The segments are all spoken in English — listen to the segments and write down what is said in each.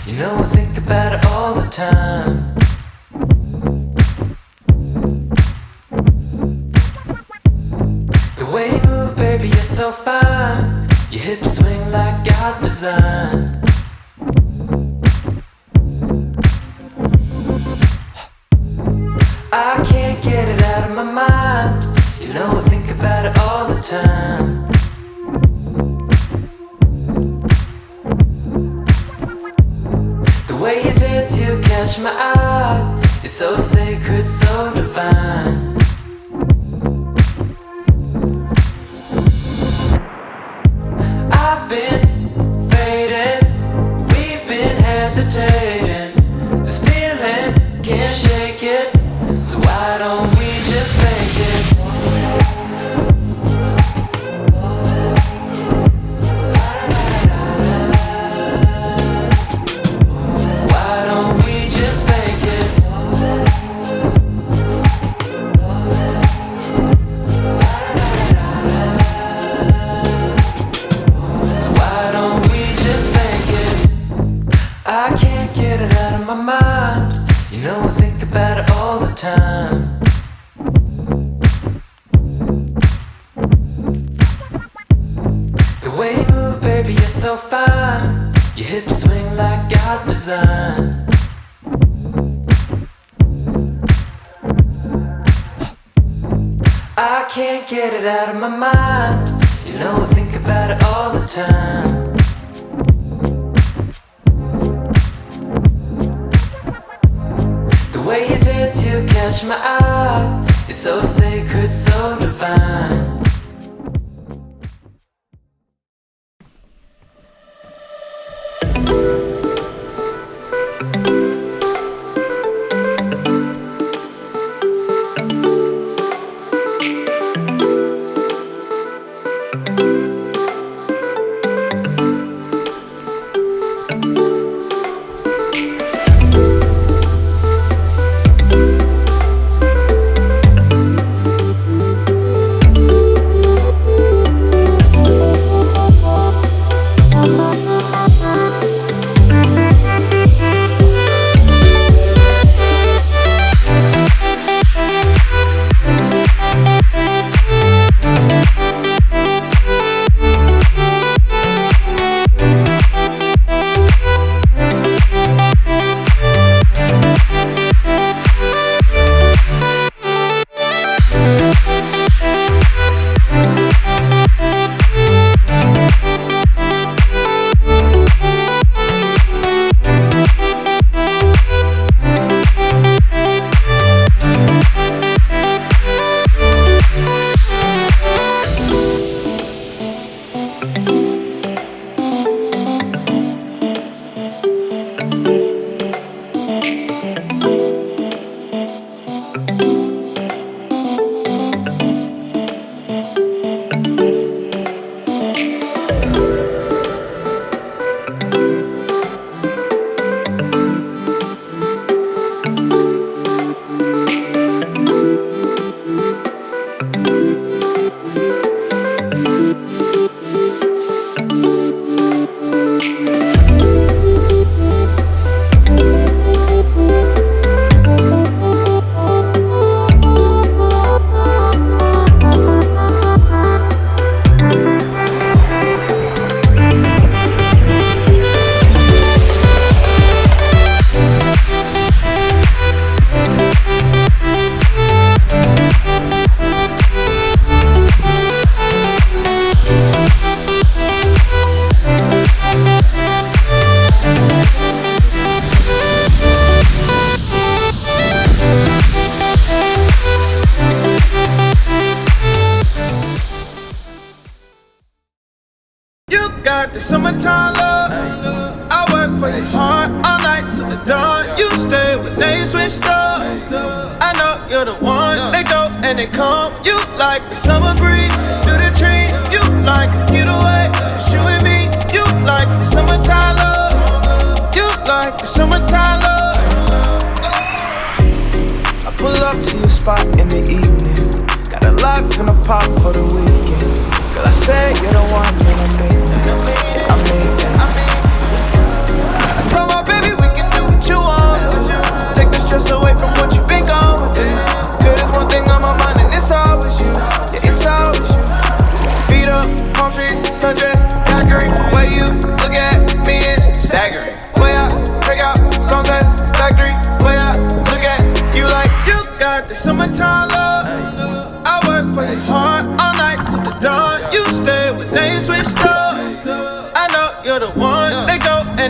You know I think about it all the time. The way you move, baby, you're so fine. Your hips swing like God's design. I can't get it out of my mind. You know I think about it all the time. The way you dance, you catch my eye. You're so sacred, so divine. I've been fading, we've been hesitating. This feeling can't shake it, so why don't we just make it? Why don't we just make it? So why don't we just make it? I can't get it out of my mind. You know I think about it all the time. The way you move, baby, you're so fine. Your hips swing like God's design. I can't get it out of my mind. You know I think about it all the time. The way you dance, you catch my eye. You're so sacred, so divine. The summertime love, I work for your heart all night till the dawn. You stay when they switch up. I know you're the one. They go and they come. You like the summer breeze through the trees. You like a getaway. It's you and me. You like the summertime love. You like the summertime love. I pull up to your spot in the evening. Got a lot finna pop for the weekend. Girl, I say you're the one, and I mean that. I told my baby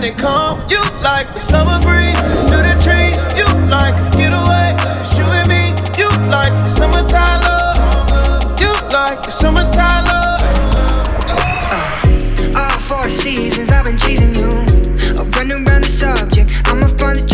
they come. You like the summer breeze through the trees. You like a getaway. It's you and me. You like the summertime love. You like the summertime love. All 4 seasons I've been chasing you. Running around the subject, I'ma find the